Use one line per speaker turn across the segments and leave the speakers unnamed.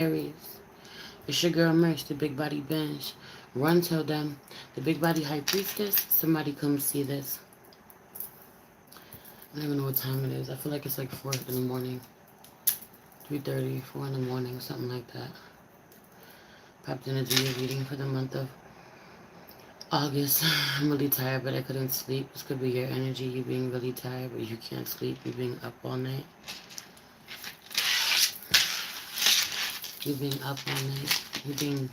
Aries. It's your girl Merch, the Big Body Bench. Run tell them, the Big Body High Priestess, somebody come see this. I don't even know what time it is. I feel like it's like 4 in the morning. 3:30, 4 in the morning, something like that. Popped in to do your reading for the month of August. I'm really tired, but I couldn't sleep. This could be your energy, you being really tired, but you can't sleep, you being up all night. You being up all night. You being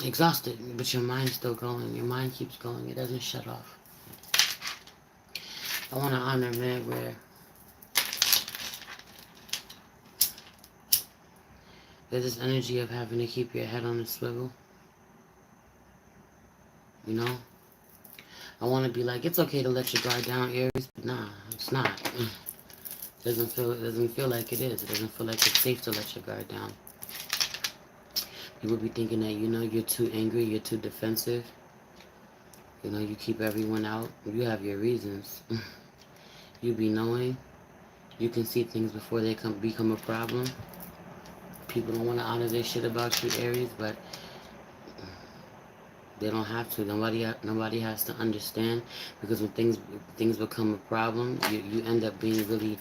exhausted, but your mind's still going. Your mind keeps going. It doesn't shut off. I want to honor men where there's this energy of having to keep your head on a swivel. You know? I want to be like, it's okay to let your guard down, Aries, but nah, it's not. It doesn't feel like it is. It doesn't feel like it's safe to let your guard down. People be thinking that, you're too angry, you're too defensive. You keep everyone out. You have your reasons. You be knowing. You can see things before they become a problem. People don't want to honor their shit about you, Aries, but they don't have to. Nobody has to understand, because when things become a problem, you end up being really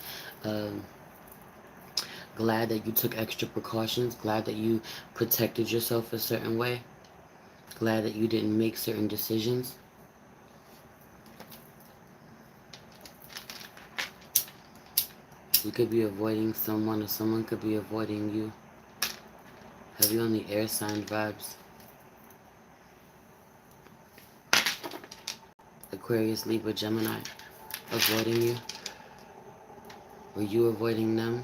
glad that you took extra precautions, glad that you protected yourself a certain way, glad that you didn't make certain decisions. You could be avoiding someone, or someone could be avoiding you. Have you on the air sign vibes? Aquarius, Libra, Gemini, avoiding you? Or you avoiding them?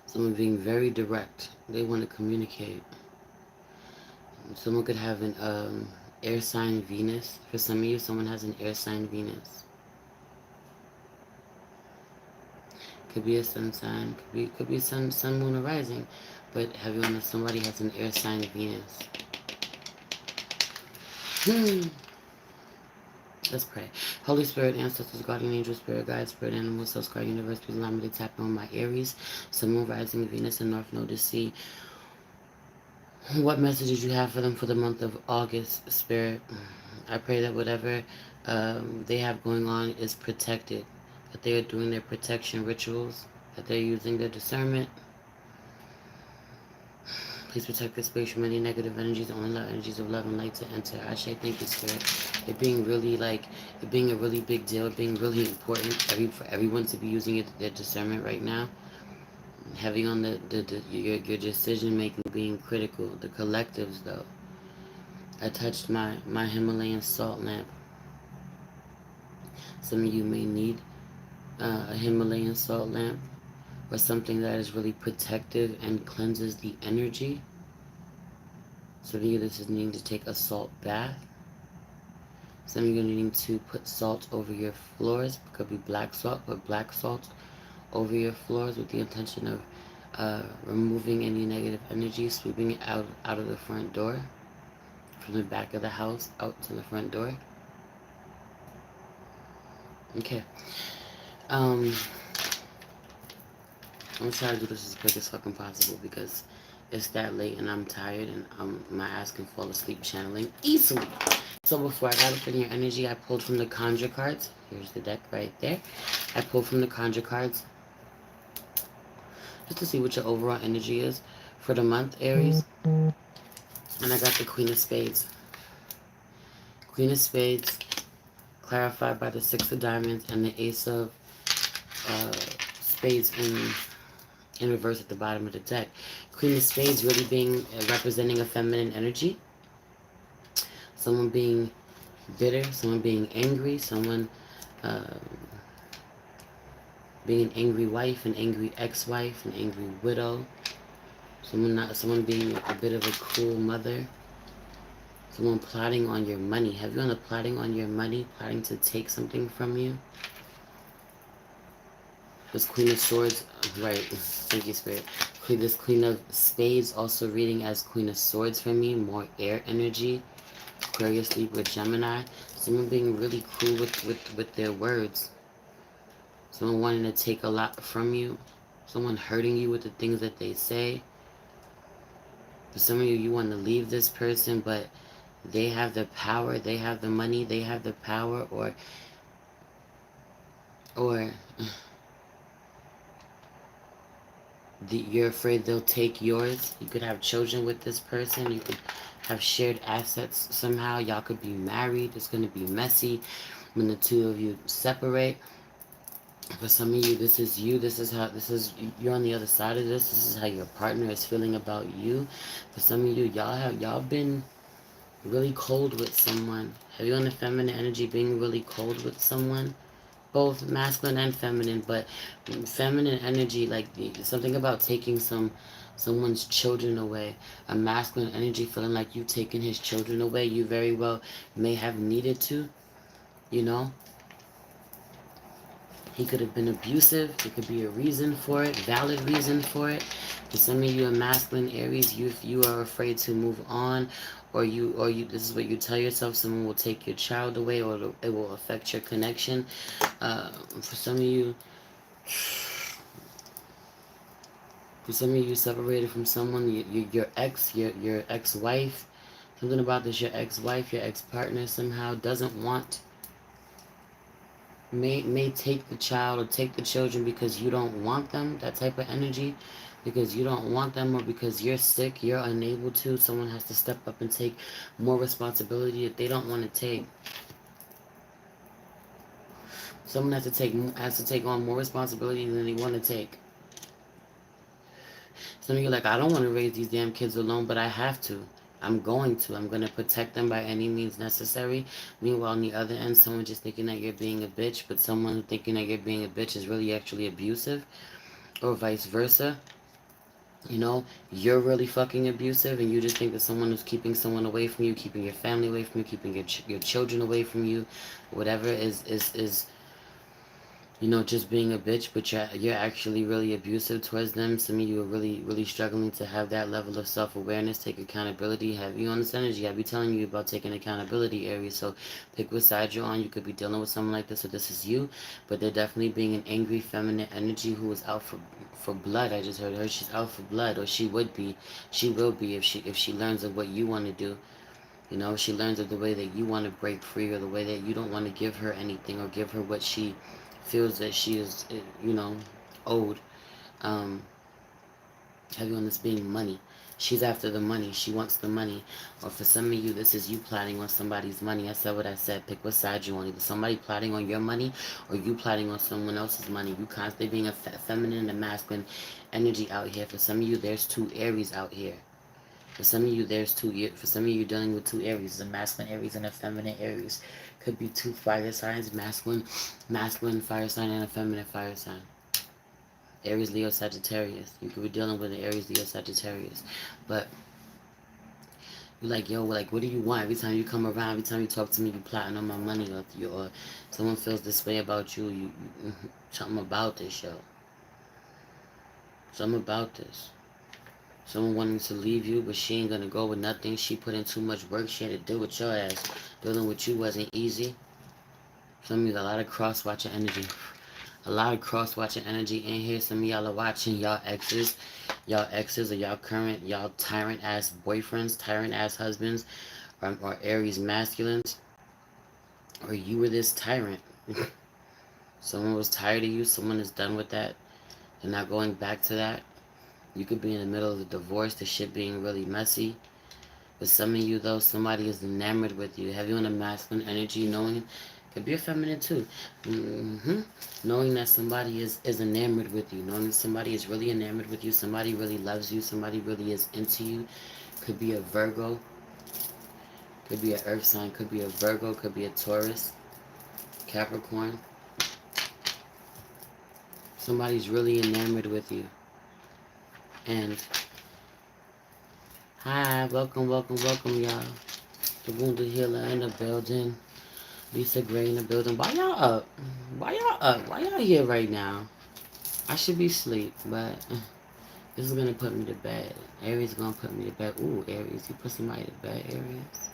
Someone being very direct. They want to communicate. Someone could have an air sign Venus. For some of you, someone has an air sign Venus. Could be a sun sign. Could be sun, moon, or rising. But have you on somebody has an air sign Venus? Let's pray. Holy Spirit, ancestors, guardian angel, spirit guide, spirit animal, soul, scar, universe, please allow me to tap on my Aries, sun, moon, rising, Venus, and North Node to see what messages you have for them for the month of August, Spirit. I pray that whatever they have going on is protected, that they are doing their protection rituals, that they're using their discernment. Please protect this space from any negative energies, only allow energies of love and light to enter. I say thank you, Spirit. It being a really big deal, it being really important for everyone to be using their discernment right now. Heavy on your decision making being critical. The collectives, though. I touched my Himalayan salt lamp. Some of you may need a Himalayan salt lamp, or something that is really protective and cleanses the energy. Some of you, this is needing to take a salt bath. Some of you are needing to put salt over your floors. It could be black salt, but black salt over your floors with the intention of removing any negative energy, sweeping it out of the front door, from the back of the house out to the front door. Okay. I'm gonna try to do this as quick as fucking possible, because it's that late and I'm tired, and my ass can fall asleep channeling easily. So before I got up in your energy, I pulled from the Conjure cards. Here's the deck right there. I pulled from the Conjure cards just to see what your overall energy is for the month, Aries. And I got the Queen of Spades. Queen of Spades, clarified by the Six of Diamonds and the Ace of Spades in reverse at the bottom of the deck. Queen of Spades really being representing a feminine energy. Someone being bitter, someone being angry, someone being an angry wife, an angry ex-wife, an angry widow, someone being a bit of a cruel mother, someone plotting on your money. Have you on the plotting on your money, plotting to take something from you? This Queen of Swords, right, thank you, Spirit. This Queen of Spades also reading as Queen of Swords for me, more air energy. Aquarius, Libra, Gemini. Someone being really cruel with their words. Someone wanting to take a lot from you. someone hurting you with the things that they say. For some of you, you want to leave this person, but they have the power, they have the money, they have the power, or you're afraid they'll take yours. You could have children with this person. You could have shared assets somehow. Y'all could be married. It's going to be messy when the two of you separate. For some of you, this is you. You're on the other side of this. This is how your partner is feeling about you. For some of you, y'all been really cold with someone. Have you on the feminine energy being really cold with someone? Both masculine and feminine, but feminine energy, like something about taking someone's children away. A masculine energy feeling like you've taken his children away. You very well may have needed to, you know. He could have been abusive. There could be a reason for it, valid reason for it. For some of you, a masculine Aries, you are afraid to move on, or you. This is what you tell yourself: someone will take your child away, or it will affect your connection. For some of you, separated from someone, your ex, your ex-wife. Something about this: your ex-wife, your ex-partner somehow doesn't want. May take the child or take the children because you don't want them, that type of energy, because you don't want them, or because you're sick, you're unable to. Someone has to step up and take more responsibility that they don't want to take. Someone has to take on more responsibility than they want to take. Some of you are like, I don't want to raise these damn kids alone, but I have to. I'm going to. I'm going to protect them by any means necessary. Meanwhile, on the other end, someone just thinking that you're being a bitch, but someone thinking that you're being a bitch is really actually abusive, or vice versa. You know, you're really fucking abusive, and you just think that someone is keeping someone away from you, keeping your family away from you, keeping your children away from you, whatever is just being a bitch, but you're actually really abusive towards them. Some of you are really, really struggling to have that level of self-awareness, take accountability. Have you on this energy? I'll be telling you about taking accountability, Aries. So pick what side you're on. You could be dealing with someone like this, or this is you, but they're definitely being an angry feminine energy who is out for blood. I just heard her. She's out for blood, or she would be. She will be if she learns of what you want to do. She learns of the way that you want to break free, or the way that you don't want to give her anything, or give her what she feels that she is, owed. Heavy on this being money. She's after the money. She wants the money. Or for some of you, this is you plotting on somebody's money. I said what I said. Pick what side you want. Either somebody plotting on your money, or you plotting on someone else's money. You constantly being a feminine and a masculine energy out here. For some of you, there's two Aries out here. For some of you, for some of you, you're dealing with two Aries, a masculine Aries and a feminine Aries. Could be two fire signs, masculine fire sign and a feminine fire sign. Aries, Leo, Sagittarius. You could be dealing with an Aries, Leo, Sagittarius. But you're like, yo, like, what do you want? Every time you come around, every time you talk to me, you plotting on my money, or someone feels this way about you. Something about this, yo. Something about this. Someone wanting to leave you, but she ain't gonna go with nothing. She put in too much work. She had to deal with your ass. Dealing with you wasn't easy. Some of you got a lot of cross-watching energy. A lot of cross-watching energy in here. Some of y'all are watching y'all exes, or y'all current, y'all tyrant-ass boyfriends, tyrant-ass husbands, or Aries masculines. Or you were this tyrant. Someone was tired of you. Someone is done with that. They're not going back to that. You could be in the middle of a divorce, the shit being really messy. But some of you, though, somebody is enamored with you. Have you in a masculine energy, knowing, could be a feminine too. Knowing that somebody is enamored with you. Knowing somebody is really enamored with you. Somebody really loves you. Somebody really is into you. Could be a Virgo. Could be an Earth sign. Could be a Virgo. Could be a Taurus. Capricorn. Somebody's really enamored with you. And hi, welcome, y'all. The Wounded Healer in the building. Lisa Gray in the building. Why y'all up? Why y'all up? Why y'all here right now? I should be asleep, but this is gonna put me to bed. Aries is gonna put me to bed. Ooh, Aries, you put somebody to bed, Aries.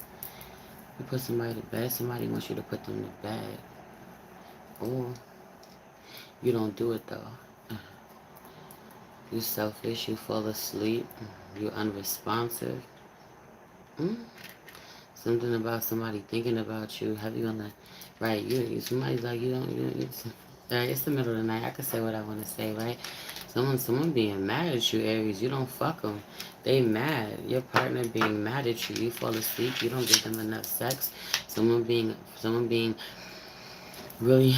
You put somebody to bed. Somebody wants you to put them to bed. Or you don't do it though. You selfish, you fall asleep, you unresponsive. Mm? Something about somebody thinking about you, have you on the right, somebody's like right, it's the middle of the night, I can say what I want to say, right? Someone being mad at you, Aries, you don't fuck them. They mad. Your partner being mad at you, you fall asleep, you don't give them enough sex. Someone being really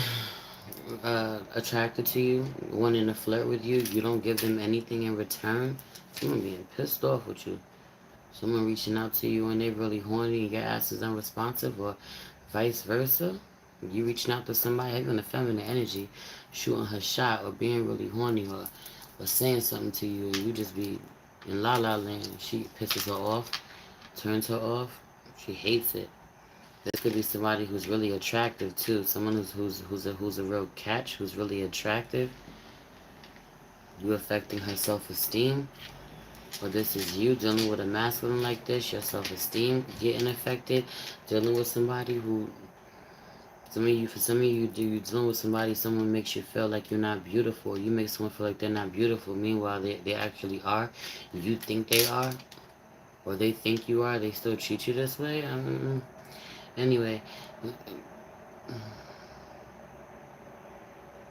attracted to you, wanting to flirt with you, you don't give them anything in return. Someone being pissed off with you. Someone reaching out to you and they really horny and your ass is unresponsive, or vice versa. You reaching out to somebody having a feminine energy, shooting her shot, or being really horny, or saying something to you, and you just be in la la land. She pisses her off, turns her off. She hates it. This could be somebody who's really attractive too. Someone who's a real catch, who's really attractive. You affecting her self-esteem. Or this is you dealing with a masculine like this, your self-esteem getting affected, dealing with somebody who, for some of you, you dealing with somebody, someone makes you feel like you're not beautiful. You make someone feel like they're not beautiful. Meanwhile, they actually are. You think they are, or they think you are. They still treat you this way. Anyway,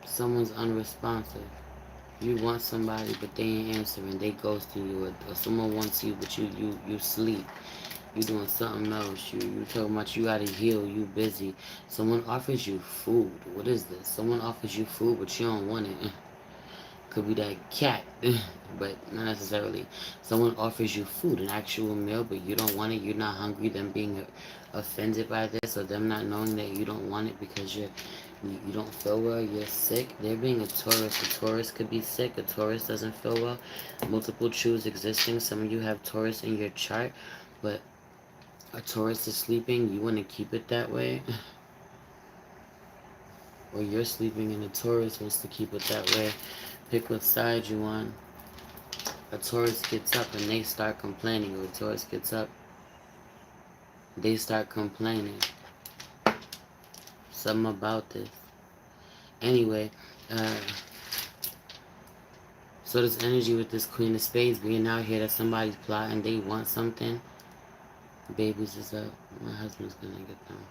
someone's unresponsive. You want somebody, but they ain't answering. They ghosting you, or someone wants you, but you sleep. You doing something else. You talking about you gotta heal. You busy. Someone offers you food. What is this? Someone offers you food, but you don't want it. Could be that cat, but not necessarily. Someone offers you food, an actual meal, but you don't want it. You're not hungry. Them being offended by this, or them not knowing that you don't want it because you don't feel well. You're sick. They're being a Taurus. A Taurus could be sick. A Taurus doesn't feel well. Multiple truths existing. Some of you have Taurus in your chart, but a Taurus is sleeping, you want to keep it that way. Or you're sleeping and a Taurus wants to keep it that way. Pick what side you on. A Taurus gets up and they start complaining. Or a Taurus gets up, they start complaining. Something about this. Anyway, so this energy with this Queen of Spades being out here that somebody's plotting, they want something. Babies is up. My husband's gonna get them.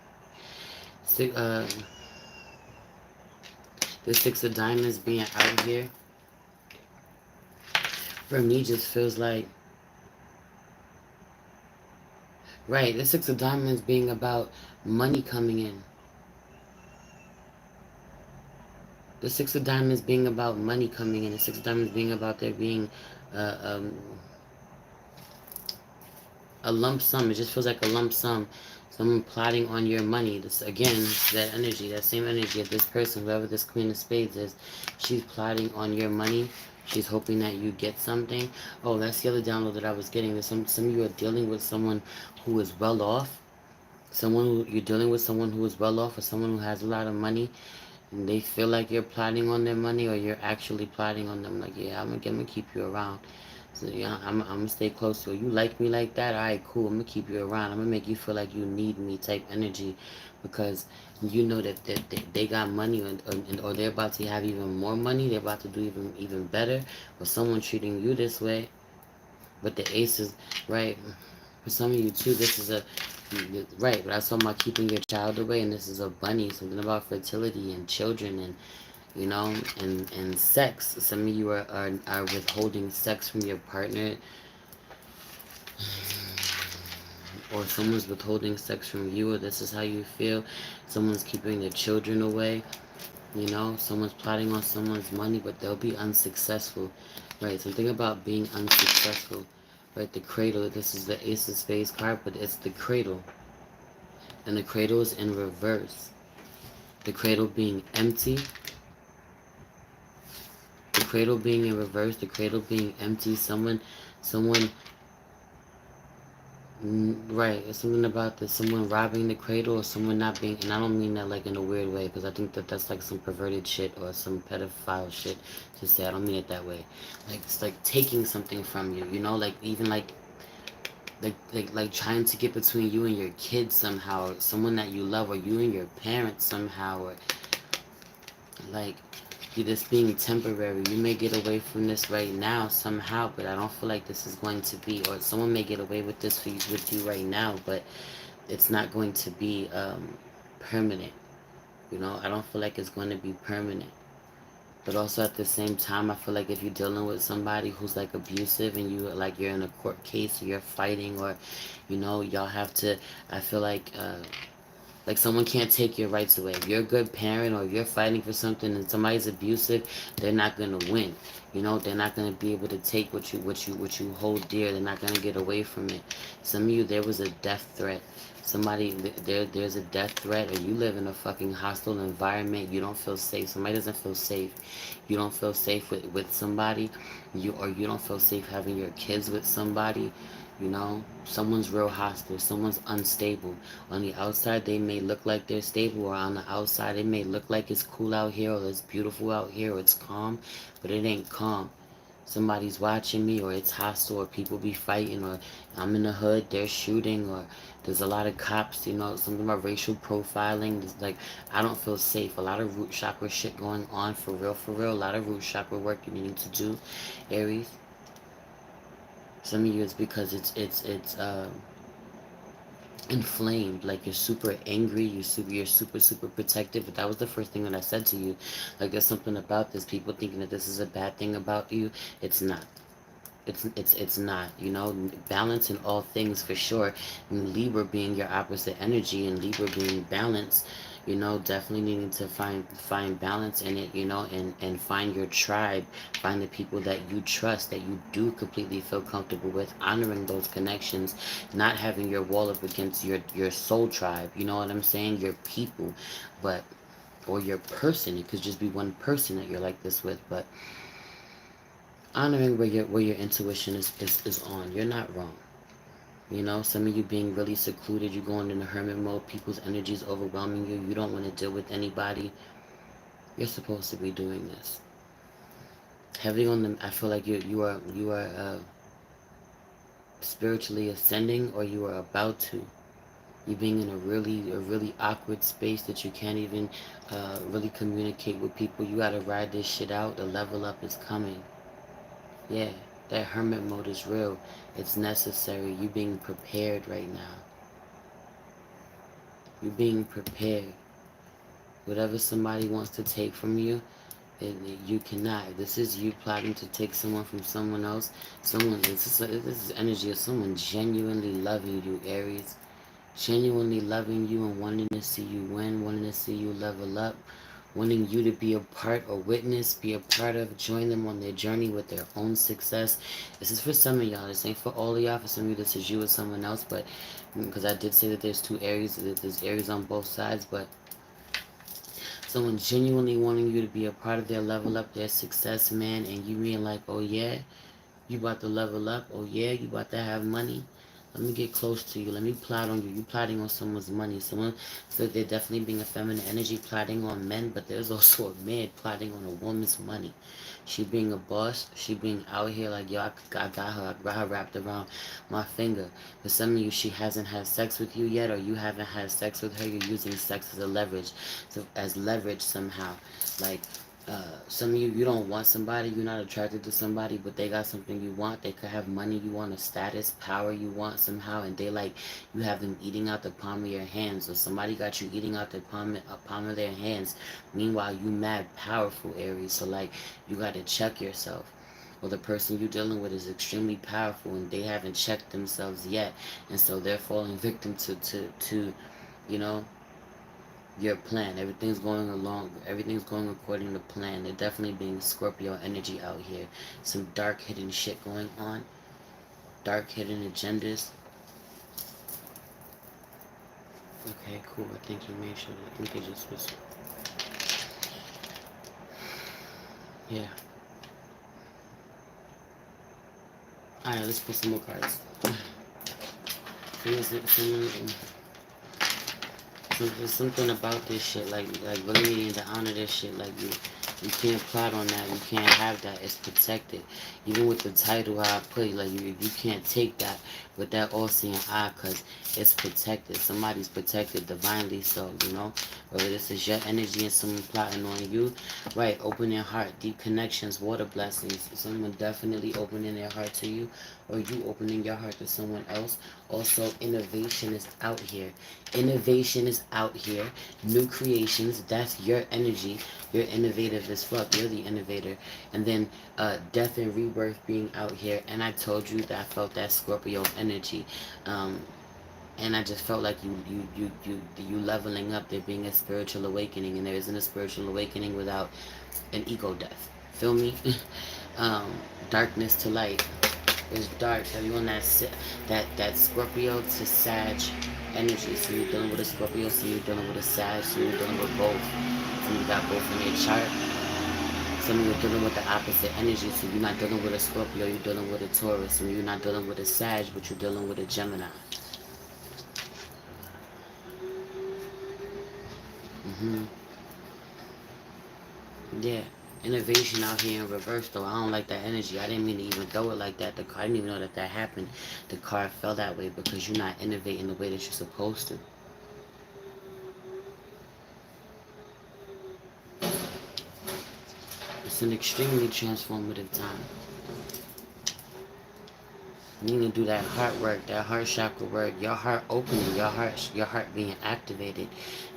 The Six of Diamonds being out here, for me, just feels like, right, the Six of Diamonds being about money coming in. The Six of Diamonds being about money coming in. The Six of Diamonds being about there being uh, um, a lump sum. It just feels like a lump sum. Someone plotting on your money. This again, that energy, that same energy of this person, whoever this Queen of Spades is, she's plotting on your money. She's hoping that you get something. Oh, that's the other download that I was getting. Some of you are dealing with someone who is well off. You're dealing with someone who is well off, or someone who has a lot of money, and they feel like you're plotting on their money, or you're actually plotting on them. Like, yeah, I'm gonna keep you around. So yeah, I'm gonna stay close to you. You like me like that? All right, cool. I'm gonna keep you around. I'm gonna make you feel like you need me type energy, because you know that they got money, or they're about to have even more money. They're about to do even better. Or someone treating you this way. But the ace is right. For some of you too, this is a right. But I was talking about keeping your child away, and this is a bunny. Something about fertility and children, and and sex. Some of you are withholding sex from your partner, or someone's withholding sex from you, or this is how you feel. Someone's keeping their children away. Someone's plotting on someone's money, but they'll be unsuccessful. Right, something about being unsuccessful. Right, the cradle, this is the Ace of Spades card, but it's the cradle. And the cradle is in reverse. The cradle being empty. The cradle being in reverse, the cradle being empty. Someone, right, it's something about this, someone robbing the cradle, or someone not being, and I don't mean that like in a weird way, because I think that that's like some perverted shit, or some pedophile shit to say. I don't mean it that way. Like, it's like taking something from you, like even like trying to get between you and your kids somehow, or someone that you love, or you and your parents somehow, or like this being temporary. You may get away from this right now somehow, but I don't feel like this is going to be, or someone may get away with this with you right now, but it's not going to be permanent. You know, I don't feel like it's going to be permanent. But also at the same time, I feel like if you're dealing with somebody who's like abusive and you like you're in a court case or you're fighting, or you know, y'all have to, I feel like someone can't take your rights away. If you're a good parent or if you're fighting for something and somebody's abusive, they're not gonna win. You know, they're not gonna be able to take what you hold dear. They're not gonna get away from it. Some of you, there was a death threat. Somebody there's a death threat, or you live in a fucking hostile environment. You don't feel safe. Somebody doesn't feel safe. You don't feel safe with somebody. You don't feel safe having your kids with somebody. You know, someone's real hostile, someone's unstable. On the outside, they may look like they're stable, or on the outside, it may look like it's cool out here, or it's beautiful out here, or it's calm, but it ain't calm. Somebody's watching me, or it's hostile, or people be fighting, or I'm in the hood, they're shooting, or there's a lot of cops, you know, something about racial profiling. It's like, I don't feel safe. A lot of root chakra shit going on, for real, for real. A lot of root chakra work you need to do, Aries. Some of you, it's because it's inflamed, like you're super angry, you're super protective. But that was the first thing that I said to you. Like, there's something about this, people thinking that this is a bad thing about you. It's not. It's not, you know. Balance in all things, for sure. And Libra being your opposite energy, and Libra being balance, you know, definitely needing to find balance in it, you know, and find your tribe, find the people that you trust, that you do completely feel comfortable with, honoring those connections, not having your wall up against your soul tribe, you know what I'm saying, your people, but, or your person. It could just be one person that you're like this with, but honoring where your intuition is on. You're not wrong. You know, some of you being really secluded, you going in a hermit mode, people's energy is overwhelming you, you don't want to deal with anybody. You're supposed to be doing this. Heavy on them, I feel like you are spiritually ascending, or you are about to. You being in a really awkward space that you can't even really communicate with people. You gotta ride this shit out. The level up is coming. Yeah, that hermit mode is real. It's necessary. You being prepared right now. You being prepared. Whatever somebody wants to take from you, you cannot. This is you plotting to take someone from someone else. This is energy of someone genuinely loving you, Aries. Genuinely loving you and wanting to see you win, wanting to see you level up, wanting you to be a part or witness, be a part of, join them on their journey with their own success. This is for some of y'all. This ain't for all of y'all. For some of you, this is you with someone else. But because I did say that there's two Aries, that there's Aries on both sides, but someone genuinely wanting you to be a part of their level up, their success, man, and you being like, oh yeah, you about to level up, oh yeah, you about to have money. Let me get close to you. Let me plot on you. You plotting on someone's money. Someone, so they're definitely being a feminine energy plotting on men, but there's also a man plotting on a woman's money. She being a boss. She being out here like, yo, I got her wrapped around my finger. For some of you, she hasn't had sex with you yet, or you haven't had sex with her. You're using sex as a leverage, so as leverage somehow. Like, some of you don't want somebody, you're not attracted to somebody, but they got something you want. They could have money you want, a status, power you want somehow, and they like, you have them eating out the palm of your hands, or somebody got you eating out the palm of their hands. Meanwhile, you mad powerful, Aries, so like, you gotta check yourself. Or the person you're dealing with is extremely powerful and they haven't checked themselves yet, and so they're falling victim to you know, your plan. Everything's going according to plan. They're definitely being Scorpio energy out here. Some dark hidden shit going on. Dark hidden agendas. Okay, cool. I think you made sure. I think it just was. Yeah. Alright, let's put some more cards. There's something about this shit, like really needing to honor this shit, like You can't plot on that. You can't have that. It's protected. Even with the title, how I put it, like you can't take that with that all-seeing eye, because it's protected. Somebody's protected divinely, so you know. Whether this is your energy and someone plotting on you, right? Open your heart, deep connections, water blessings. Someone definitely opening their heart to you, or you opening your heart to someone else. Also, innovation is out here. Innovation is out here. New creations. That's your energy. You're innovative as fuck. You're the innovator. And then death and rebirth being out here. And I told you that I felt that Scorpio energy. And I just felt like you leveling up. There being a spiritual awakening, and there isn't a spiritual awakening without an ego death. Feel me? um, Darkness to light. It's dark. So you on that Scorpio to Sag energy. So you're dealing with a Scorpio. So you're dealing with a Sag. So you're dealing with both. So you got both in your chart. Some of you are dealing with the opposite energy. So you're not dealing with a Scorpio. You're dealing with a Taurus. And you're not dealing with a Sag, but you're dealing with a Gemini. hmm Yeah. Innovation out here in reverse, though. I don't like that energy. I didn't mean to even throw it like that. I didn't even know that happened. The card fell that way because you're not innovating the way that you're supposed to. It's an extremely transformative time. You need to do that heart work, that heart chakra work, your heart opening, your heart being activated.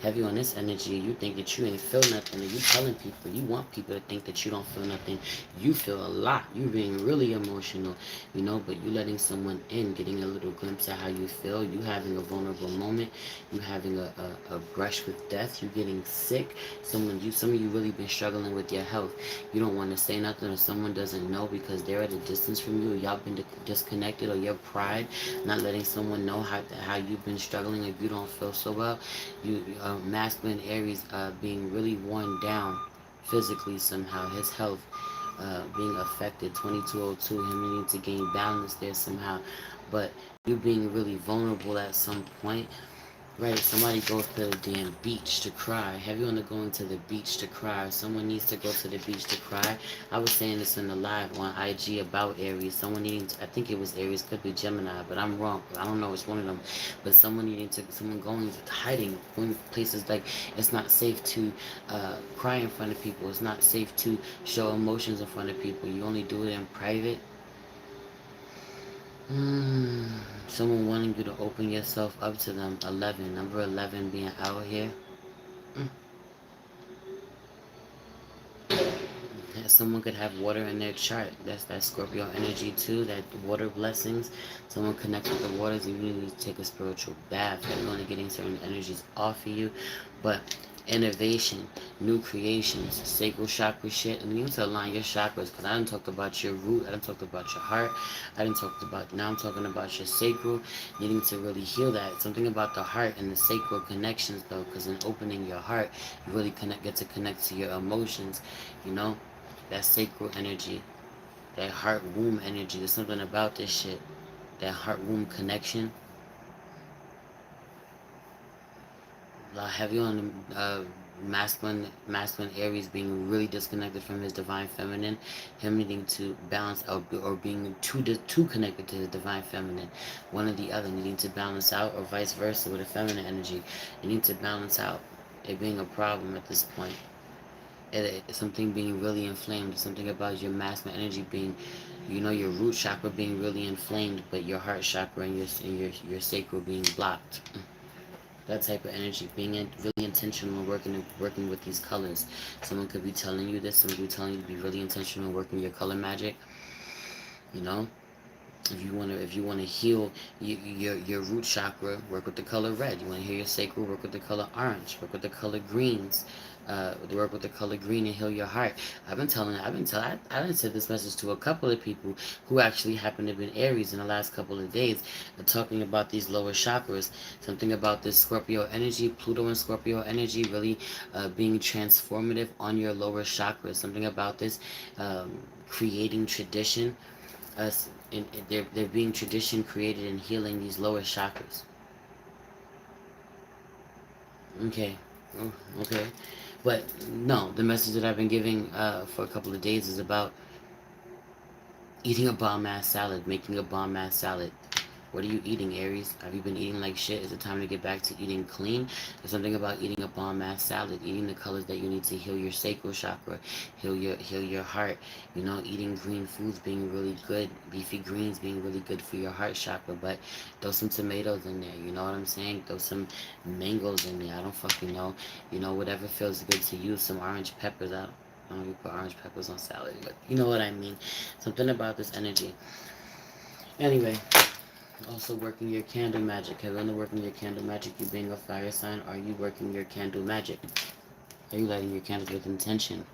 Heavy on this energy, you think that you ain't feel nothing, and you telling people, you want people to think that you don't feel nothing. You feel a lot. You being really emotional, you know, but you letting someone in, getting a little glimpse at how you feel. You having a vulnerable moment. You having a brush with death. You getting sick. Some of you really been struggling with your health. You don't want to say nothing, or someone doesn't know because they're at a distance from you, or y'all been disconnected, or your pride not letting someone know how you've been struggling if you don't feel so well. You masculine Aries being really worn down physically somehow, his health being affected. 2202, him needing to gain balance there somehow, but you being really vulnerable at some point. Right, somebody goes to the damn beach to cry. Have you on the going to the beach to cry? Someone needs to go to the beach to cry. I was saying this in the live on IG about Aries. Someone needing to, I think it was Aries, could be Gemini, but I'm wrong. I don't know, it's one of them. But someone going to hiding, going places like it's not safe to cry in front of people. It's not safe to show emotions in front of people. You only do it in private. Mm, Someone wanting you to open yourself up to them. 11, number 11 being out here. Mm. Someone could have water in their chart. That's that Scorpio energy too. That water blessings. Someone connects with the waters. You need to take a spiritual bath. You're only getting certain energies off of you, but innovation, new creations, sacral chakra shit. And you need to align your chakras, because I done talked about your root. I done talked about your heart. I done talked about, now I'm talking about your sacral. Needing to really heal that. Something about the heart and the sacral connections though, because in opening your heart, you really get to connect to your emotions, you know? That sacral energy, that heart womb energy. There's something about this shit. That heart womb connection. Heavy on the masculine Aries being really disconnected from his divine feminine, him needing to balance out, or being too connected to his divine feminine, one or the other, needing to balance out, or vice versa with a feminine energy. You need to balance out. It being a problem at this point. Something being really inflamed, something about your masculine energy being, you know, your root chakra being really inflamed, but your heart chakra and your sacral being blocked. That type of energy, being really intentional, working with these colors. Someone could be telling you this. Someone could be telling you to be really intentional working your color magic. You know, if you wanna heal your root chakra, work with the color red. You wanna heal your sacral, work with the color orange. Work with the color greens. Work with the color green and heal your heart. I done said this message to a couple of people who actually happen to have been Aries in the last couple of days, talking about these lower chakras. Something about this Scorpio energy, Pluto and Scorpio energy, really being transformative on your lower chakras. Something about this creating tradition. Us, they're being tradition created and healing these lower chakras. Okay. Oh, okay. But no, the message that I've been giving for a couple of days is about eating a bomb ass salad, making a bomb ass salad. What are you eating, Aries? Have you been eating like shit? Is it time to get back to eating clean? There's something about eating a bomb ass salad, eating the colors that you need to heal your sacral chakra, heal your heart. You know, eating green foods being really good, leafy greens being really good for your heart chakra. But throw some tomatoes in there. You know what I'm saying? Throw some mangoes in there. I don't fucking know. You know, whatever feels good to you. Some orange peppers. I don't even put orange peppers on salad, but you know what I mean. Something about this energy. Anyway, also working your candle magic. Have you been working your candle magic? You being a fire sign, are you working your candle magic? Are you lighting your candles with intention?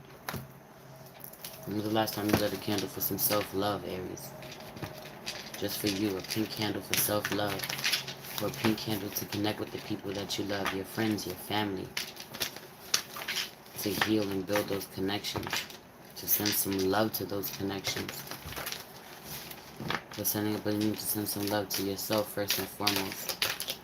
When was the last time you lit a candle for some self-love, Aries? Just for you, a pink candle for self-love. Or a pink candle to connect with the people that you love, your friends, your family. To heal and build those connections. To send some love to those connections. But you need to send some love to yourself first and foremost.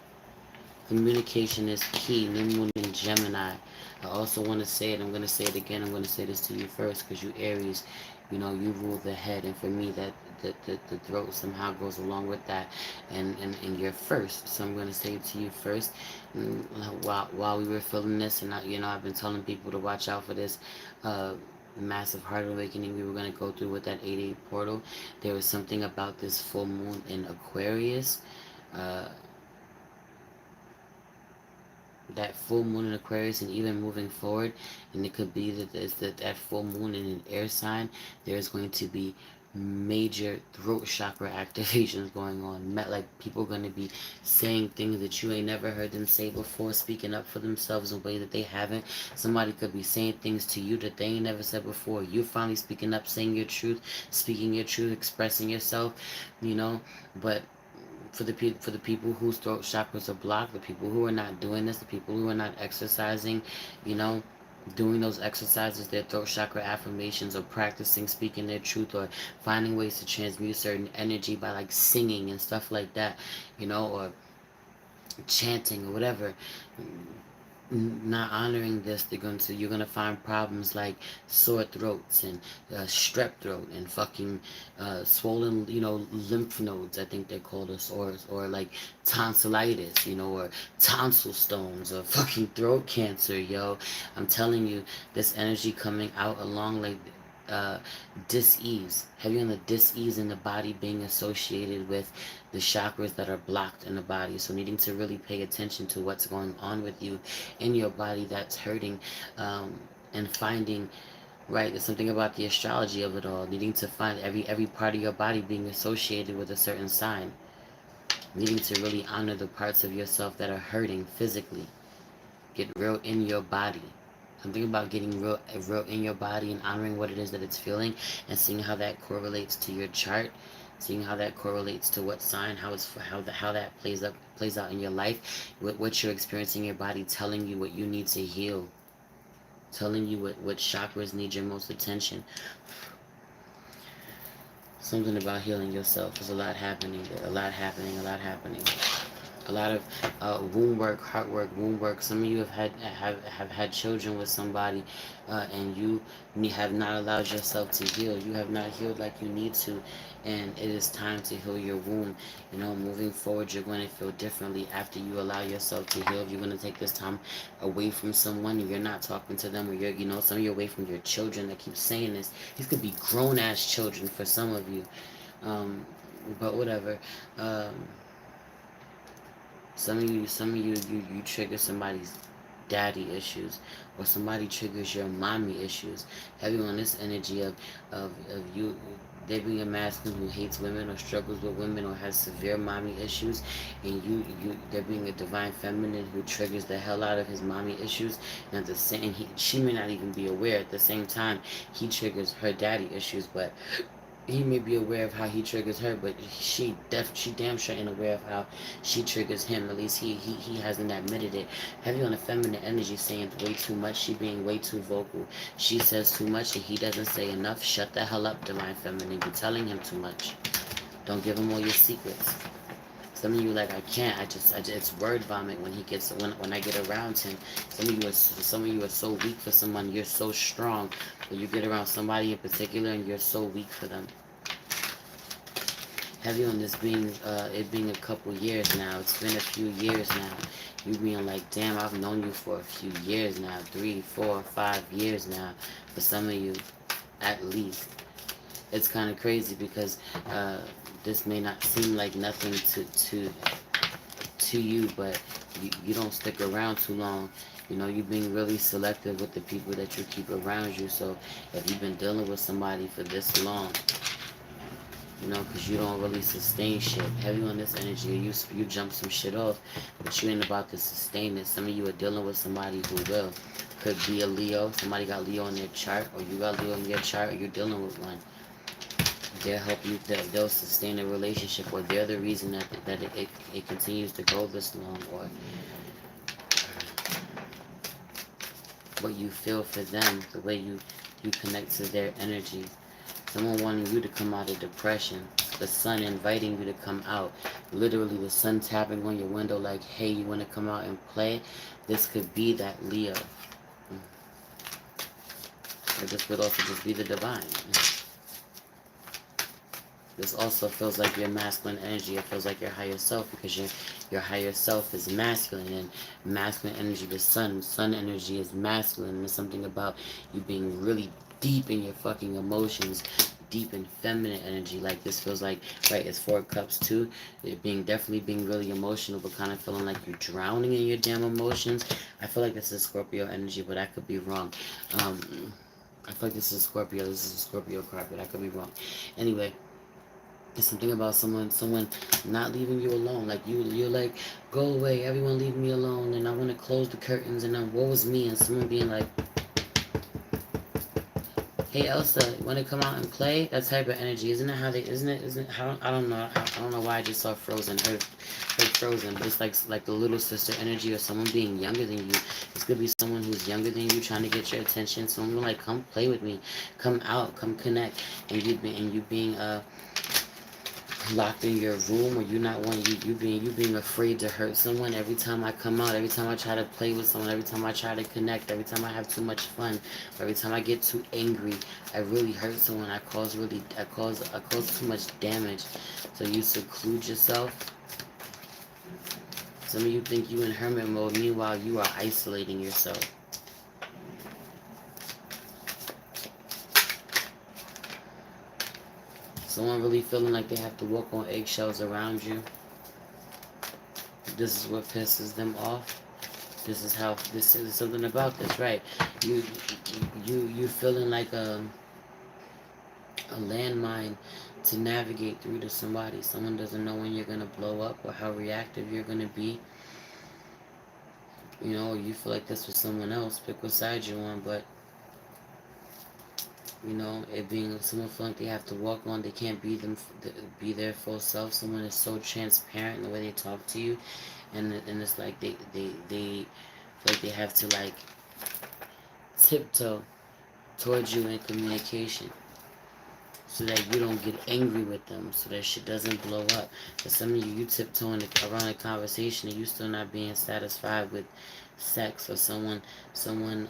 Communication is key. New moon in Gemini. I also want to say it. I'm going to say it again. I'm going to say this to you first because you Aries, you know, you rule the head. And for me, that the throat somehow goes along with that. And you're first. So I'm going to say it to you first. And while we were filming this, and I've been telling people to watch out for this. Massive heart awakening we were going to go through with that 8-8 portal. There was something about this full moon in Aquarius. That full moon in Aquarius, and even moving forward, and it could be that full moon in an air sign, there's going to be major throat chakra activations going on. Like people going to be saying things that you ain't never heard them say before, speaking up for themselves in a way that they haven't. Somebody could be saying things to you that they ain't never said before. You finally speaking up, saying your truth, speaking your truth, expressing yourself, but for the people whose throat chakras are blocked, the people who are not doing this, the people who are not exercising, doing those exercises, their throat chakra affirmations, or practicing speaking their truth, or finding ways to transmute certain energy by like singing and stuff like that, or chanting or whatever. Not honoring this, you're gonna find problems like sore throats and strep throat and fucking swollen, lymph nodes. I think they're called us, or like tonsillitis, or tonsil stones, or fucking throat cancer, yo. I'm telling you, this energy coming out along like uh, dis-ease, heavy on the dis-ease in the body being associated with the chakras that are blocked in the body. So needing to really pay attention to what's going on with you in your body that's hurting, and finding, right, there's something about the astrology of it all, needing to find every part of your body being associated with a certain sign, needing to really honor the parts of yourself that are hurting physically. Get real in your body. Something about getting real in your body and honoring what it is that it's feeling, and seeing how that correlates to your chart, seeing how that correlates to what sign, how that plays out in your life, what you're experiencing in your body, telling you what you need to heal, telling you what chakras need your most attention. Something about healing yourself. There's a lot happening there. A lot happening. A lot of womb work, heart work, womb work. Some of you have had children with somebody, and you have not allowed yourself to heal. You have not healed like you need to, and it is time to heal your womb. Moving forward, you're going to feel differently after you allow yourself to heal. If you're going to take this time away from someone, and you're not talking to them, or some of you away from your children that keep saying this. These could be grown ass children for some of you, but whatever. Some of you trigger somebody's daddy issues, or somebody triggers your mommy issues. Heavy on this energy of you, there being a masculine who hates women, or struggles with women, or has severe mommy issues, and there being a divine feminine who triggers the hell out of his mommy issues, and at the same, she may not even be aware. At the same time, he triggers her daddy issues, but he may be aware of how he triggers her, but she damn sure ain't aware of how she triggers him. At least he hasn't admitted it. Heavy on the feminine energy, saying way too much. She being way too vocal. She says too much and he doesn't say enough. Shut the hell up, divine feminine. You're telling him too much. Don't give him all your secrets. Some of you like, I can't. I just it's word vomit when he gets when I get around him. Some of you are so weak for someone. You're so strong, but you get around somebody in particular, and you're so weak for them. Heavy on this being it being a couple years now. It's been a few years now. You being like, damn, I've known you for a few years now, 3, 4, 5 years now. For some of you, at least. It's kind of crazy because this may not seem like nothing to you, but you don't stick around too long. You know, you're being really selective with the people that you keep around you. So if you've been dealing with somebody for this long, you know, because you don't really sustain shit. Heavy on this energy, you jump some shit off, but you ain't about to sustain it. Some of you are dealing with somebody who will. Could be a Leo. Somebody got Leo in their chart, or you got Leo in your chart, or you're dealing with one. They'll help you, they'll sustain a relationship, or they're the reason that it continues to go this long, or what you feel for them, the way you connect to their energy. Someone wanting you to come out of depression. The sun inviting you to come out. Literally the sun tapping on your window like, hey, you want to come out and play? This could be that Leo. Or this could also just be the divine. This also feels like your masculine energy. It feels like your higher self, because your higher self is masculine, and masculine energy, the sun energy is masculine. There's something about you being really deep in your fucking emotions, deep in feminine energy. Like this feels like, right, it's 4 cups too. It definitely being really emotional, but kind of feeling like you're drowning in your damn emotions. I feel like this is Scorpio energy, but I could be wrong. I feel like this is Scorpio. This is a Scorpio card, but I could be wrong. Anyway, there's something about someone not leaving you alone. Like you're like, go away, everyone leave me alone, and I want to close the curtains, and then woe is me, and someone being like, hey Elsa, you want to come out and play? That type of energy, isn't it? How they, isn't how, I don't know, I don't know why I just saw Frozen, heard Frozen, but it's like the little sister energy, or someone being younger than you. This could be someone who's younger than you trying to get your attention. Someone like, come play with me, come out, come connect, and you being locked in your room, or you not wanting you being afraid to hurt someone. Every time I come out, every time I try to play with someone, every time I try to connect, every time I have too much fun, every time I get too angry, I really hurt someone. I cause too much damage. So you seclude yourself. Some of you think you in hermit mode, meanwhile you are isolating yourself. Someone really feeling like they have to walk on eggshells around you. This is what pisses them off. This is something about this, right? You feeling like a landmine to navigate through to somebody. Someone doesn't know when you're gonna blow up or how reactive you're gonna be. You know, you feel like this with someone else. Pick what side you're on, but you know, it being someone feeling like they have to walk on, they can't be their full self. Someone is so transparent in the way they talk to you, and it's like they feel like they have to like tiptoe towards you in communication, so that you don't get angry with them, so that shit doesn't blow up. But some of you tiptoeing around a conversation, and you still not being satisfied with sex, or someone someone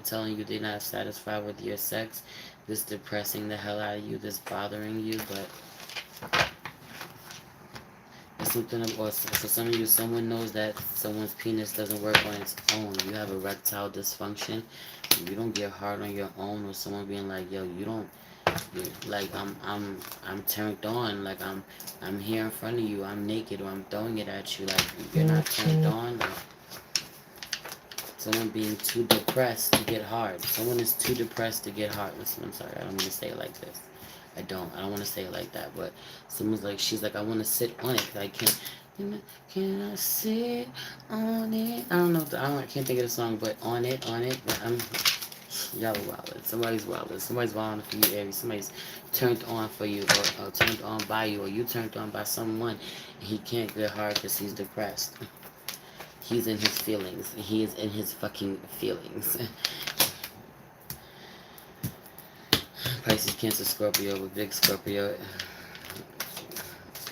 telling you they're not satisfied with your sex. This depressing the hell out of you, this bothering you. But it's something, or for some of you, someone knows that someone's penis doesn't work on its own. You have erectile dysfunction. You don't get hard on your own, or someone being like, yo, you don't, like, I'm turned on, like I'm here in front of you, I'm naked, or I'm throwing it at you, like you're not turned on. Like, someone being too depressed to get hard. Someone is too depressed to get hard. Listen, I'm sorry, I don't mean to say it like this. I don't want to say it like that, but someone's like, she's like, I want to sit on it. I can't. Can I sit on it? I don't know. I can't think of the song, but on it. But y'all are wildin'. Somebody's wildin'. Somebody's wildin' for you, Aries. Somebody's turned on for you, or turned on by you, or you turned on by someone. And he can't get hard because he's depressed. He's in his feelings. He is in his fucking feelings. Pisces, Cancer, Scorpio with big Scorpio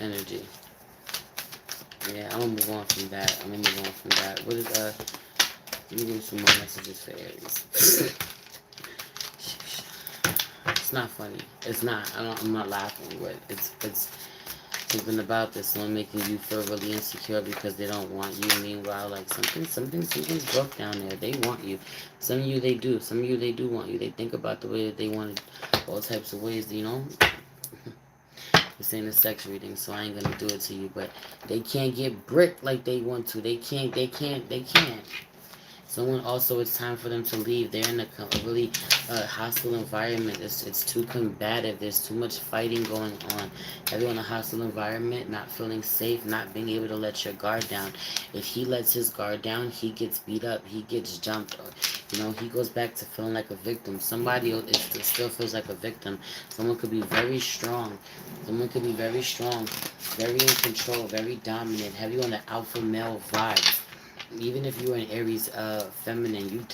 energy. Yeah, I'm gonna move on from that. What is let me give you some more messages for Aries. It's not funny. It's not. I'm not laughing, but it's something about this. Someone making you feel really insecure because they don't want you. Meanwhile, like something's broke down there. They want you. Some of you they do. Some of you they do want you. They think about the way that they want it, all types of ways. You know, this ain't a sex reading, so I ain't gonna do it to you. But they can't get bricked like they want to. They can't. They can't. They can't. Someone also, it's time for them to leave. They're in a really hostile environment. It's too combative. There's too much fighting going on. Everyone in a hostile environment, not feeling safe, not being able to let your guard down. If he lets his guard down, he gets beat up. He gets jumped. Or, you know, he goes back to feeling like a victim. Somebody else it still feels like a victim. Someone could be very strong. Someone could be very strong, very in control, very dominant, heavy on the alpha male vibes. Even if you're an Aries feminine, you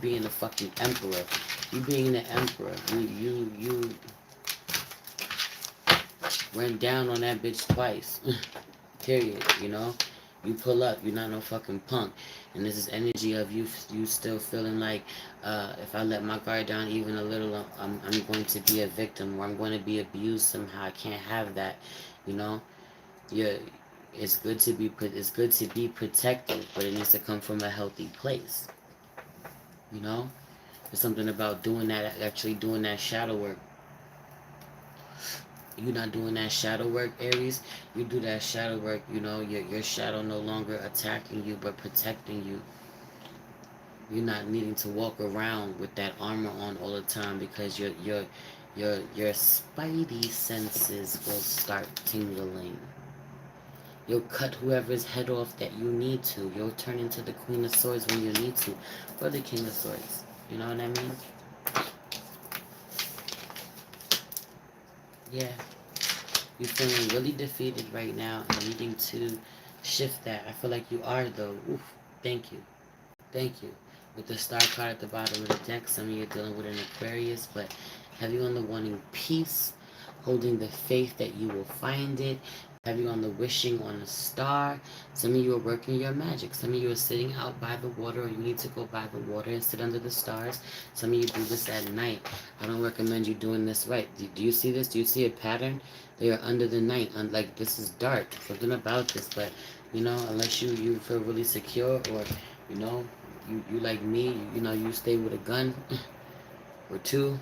being the fucking emperor. You being the emperor. You went down on that bitch twice. Period, you know? You pull up, you're not no fucking punk. And this is energy of you still feeling like if I let my guard down even a little, I'm going to be a victim, or I'm going to be abused somehow. I can't have that, you know? Yeah, it's good to be protected, but it needs to come from a healthy place. You know, there's something about doing that, actually doing that shadow work. You're not doing that shadow work, Aries. You do that shadow work. You know, your shadow no longer attacking you, but protecting you. You're not needing to walk around with that armor on all the time because your spidey senses will start tingling. You'll cut whoever's head off that you need to. You'll turn into the Queen of Swords when you need to. Or the King of Swords. You know what I mean? Yeah. You're feeling really defeated right now and needing to shift that. I feel like you are, though. Oof. Thank you. Thank you. With the star card at the bottom of the deck, some of you are dealing with an Aquarius, but have you on the wanting peace, holding the faith that you will find it. Have you on the wishing on a star. Some of you are working your magic. Some of you are sitting out by the water, or you need to go by the water and sit under the stars. Some of you do this at night. I don't recommend you doing this right. Do you see this? Do you see a pattern? They are under the night. Like, this is dark. Something about this, but, you know, unless you feel really secure, or, you know, you like me, you know, you stay with a gun or two,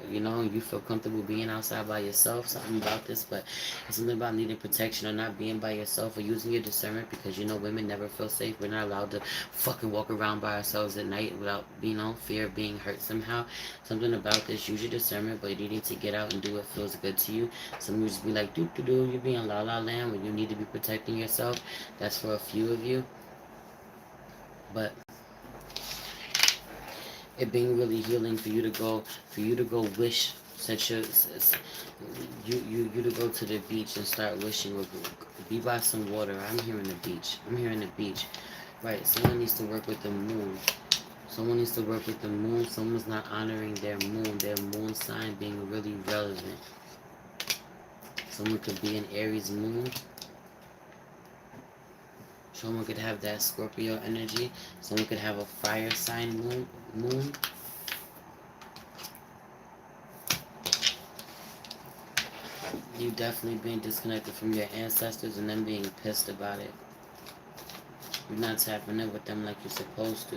you know, you feel comfortable being outside by yourself, something about this, but it's something about needing protection or not being by yourself or using your discernment, because, you know, women never feel safe. We're not allowed to fucking walk around by ourselves at night without, you know, fear of being hurt somehow. Something about this, use your discernment, but you need to get out and do what feels good to you. Some of you just be like, do, you're being la la land when you need to be protecting yourself. That's for a few of you, but it being really healing for you to go wish such a you to go to the beach and start wishing, or be by some water. I'm hearing the beach. Right, someone needs to work with the moon. Someone's not honoring their moon sign being really relevant. Someone could be an Aries moon. Someone could have that Scorpio energy. Someone could have a fire sign moon. You definitely being disconnected from your ancestors and them being pissed about it. You're not tapping in with them like you're supposed to.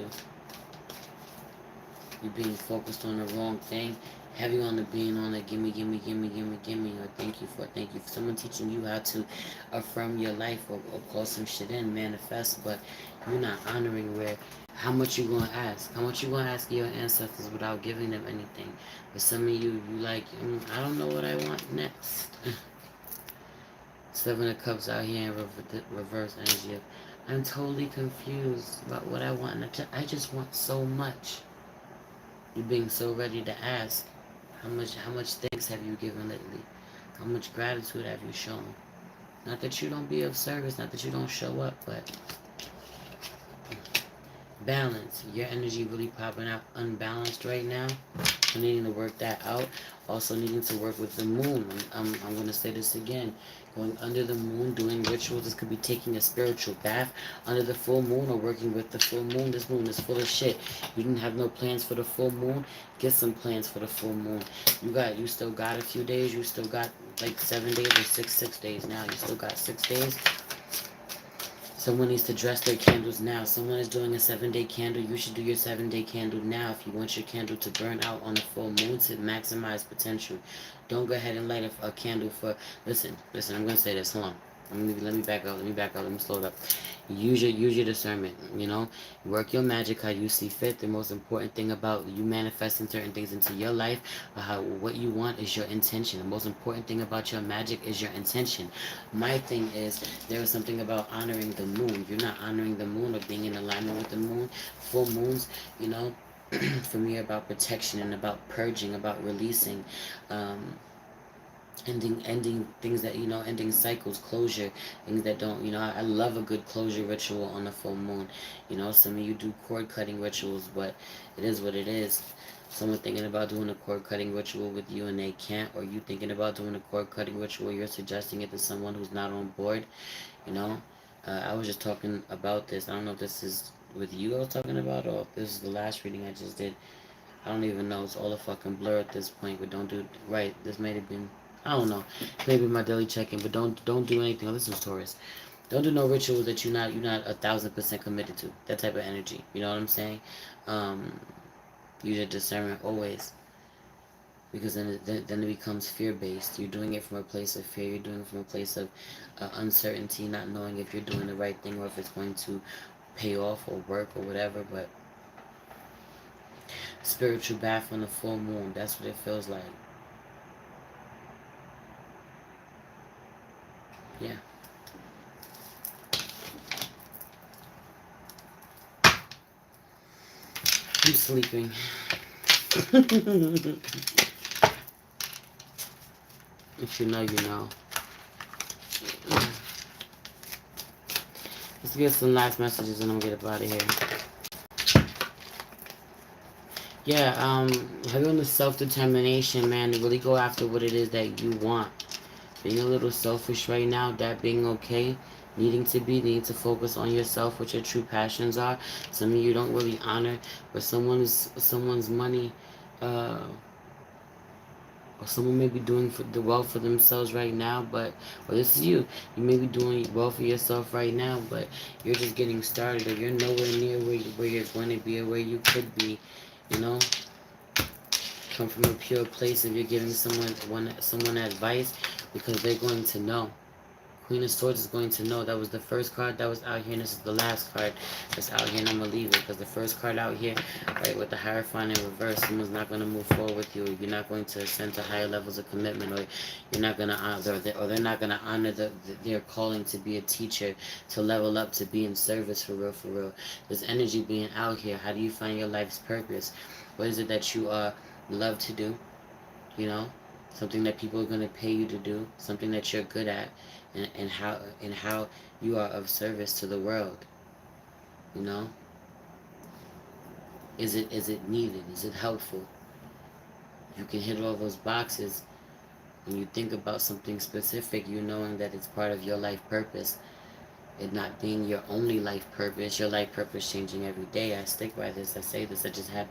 You're being focused on the wrong thing. Heavy on the being on the gimme, or thank you for someone teaching you how to affirm your life, or call some shit in, manifest, but you're not honoring how much you gonna ask. How much you gonna ask your ancestors without giving them anything? But some of you like, I don't know what I want next. Seven of Cups out here in reverse energy of, I'm totally confused about what I want. I just want so much. You're being so ready to ask. How much thanks have you given lately? How much gratitude have you shown? Not that you don't be of service, not that you don't show up, but balance. Your energy really popping out unbalanced right now. So needing to work that out. Also needing to work with the moon. I'm going to say this again. Going under the moon, doing rituals. This could be taking a spiritual bath under the full moon or working with the full moon. This moon is full of shit. You didn't have no plans for the full moon. Get some plans for the full moon. You still got a few days. You still got like 7 days or six days now. You still got 6 days. Someone needs to dress their candles now. Someone is doing a 7-day candle. You should do your 7-day candle now if you want your candle to burn out on the full moon to maximize potential. Don't go ahead and light a candle for... Listen, I'm going to say this. Hold on. Let me back up. Let me slow it up. Use your discernment, you know. Work your magic how you see fit. The most important thing about you manifesting certain things into your life, what you want is your intention. The most important thing about your magic is your intention. My thing is, there is something about honoring the moon. You're not honoring the moon or being in alignment with the moon. Full moons, you know, for me, about protection and about purging, about releasing. Ending things that, you know, ending cycles, closure, things that don't, you know, I love a good closure ritual on the full moon. You know, some of you do cord cutting rituals, but it is what it is. Someone thinking about doing a cord cutting ritual with you and they can't, or you thinking about doing a cord cutting ritual, you're suggesting it to someone who's not on board, you know. I was just talking about this. I don't know if this is with you I was talking about, or if this is the last reading I just did. I don't even know. It's all a fucking blur at this point. But don't do right. This may have been. I don't know. Maybe my daily check-in. But don't do anything. Oh, this is Taurus. Don't do no rituals that you're not 1,000% committed to. That type of energy. You know what I'm saying? Um, use your discernment always, because then it becomes fear-based. You're doing it from a place of fear. You're doing it from a place of uncertainty, not knowing if you're doing the right thing or if it's going to pay off or work or whatever. But spiritual bath on the full moon. That's what it feels like. Yeah. I'm sleeping. If you know, you know. Let's get some last messages and I'm gonna get up out of here. Yeah, having the self-determination, man, to really go after what it is that you want. Being a little selfish right now, that being okay. Needing to focus on yourself, what your true passions are. Some of you don't really honor, but someone's money, or someone may be doing well for themselves right now, but, or this is you. You may be doing well for yourself right now, but you're just getting started, or you're nowhere near where you're going to be or where you could be, you know. Come from a pure place if you're giving someone advice, because they're going to know. Queen of Swords is going to know. That was the first card that was out here, and this is the last card that's out here, and I'm going to leave it, because the first card out here, right, with the Hierophant in reverse, someone's not going to move forward with you. You're not going to ascend to higher levels of commitment, or you're not going to honor, or they're not going to honor their calling to be a teacher, to level up, to be in service for real, for real. There's energy being out here. How do you find your life's purpose? What is it that you love to do, you know? Something that people are going to pay you to do, something that you're good at, and how you are of service to the world, you know. Is it needed? Is it helpful? You can hit all those boxes when you think about something specific, you knowing that it's part of your life purpose. It not being your only life purpose, your life purpose changing every day. I stick by this. I say this. I just had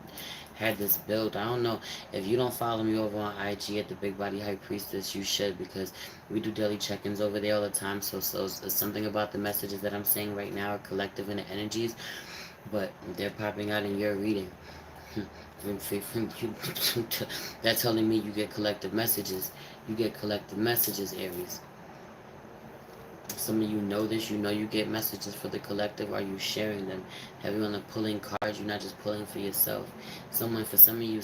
this build. I don't know if you don't follow me over on IG at the Big Body High Priestess. You should, because we do daily check-ins over there all the time. So it's something about the messages that I'm saying right now are collective in the energies, but they're popping out in your reading. That's telling me you get collective messages. You get collective messages, Aries. Some of you know this. You know you get messages for the collective. Are you sharing them? Have you on the pulling cards? You're not just pulling for yourself. For some of you,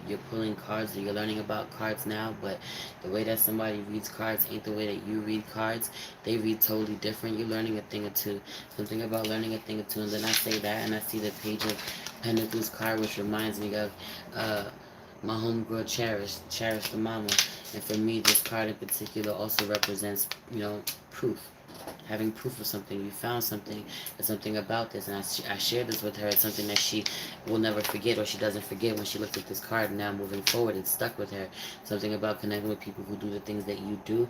you're pulling cards, or you're learning about cards now, but the way that somebody reads cards ain't the way that you read cards. They read totally different. You're learning a thing or two. Something about learning a thing or two, and then I say that, and I see the Page of Pentacles card, which reminds me of my homegirl Cherish the mama. And for me, this card in particular also represents, you know, proof. having proof of something. You found something. It's something about this, and I shared this with her. It's something that she will never forget, or she doesn't forget when she looked at this card. Now moving forward, it's stuck with her. Something about connecting with people who do the things that you do,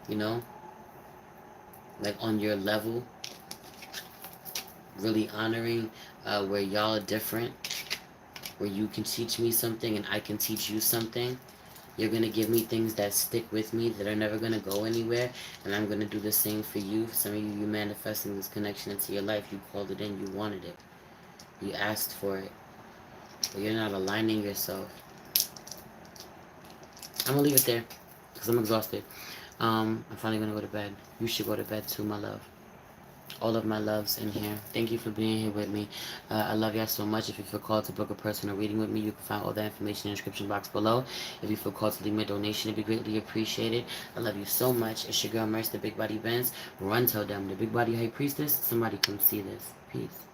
you know, like on your level, really honoring where y'all are different, where you can teach me something and I can teach you something. You're going to give me things that stick with me, that are never going to go anywhere, and I'm going to do the same for you. Some of you, you manifesting this connection into your life. You called it in, you wanted it, you asked for it, but you're not aligning yourself. I'm going to leave it there because I'm exhausted. I'm finally going to go to bed. You should go to bed too, my love. All of my loves in here. Thank you for being here with me. I love y'all so much. If you feel called to book a personal reading with me, you can find all that information in the description box below. If you feel called to leave me a donation, it'd be greatly appreciated. I love you so much. It's your girl Merce, the Big Body Benz. Run, tell them, the Big Body High Priestess. Somebody come see this. Peace.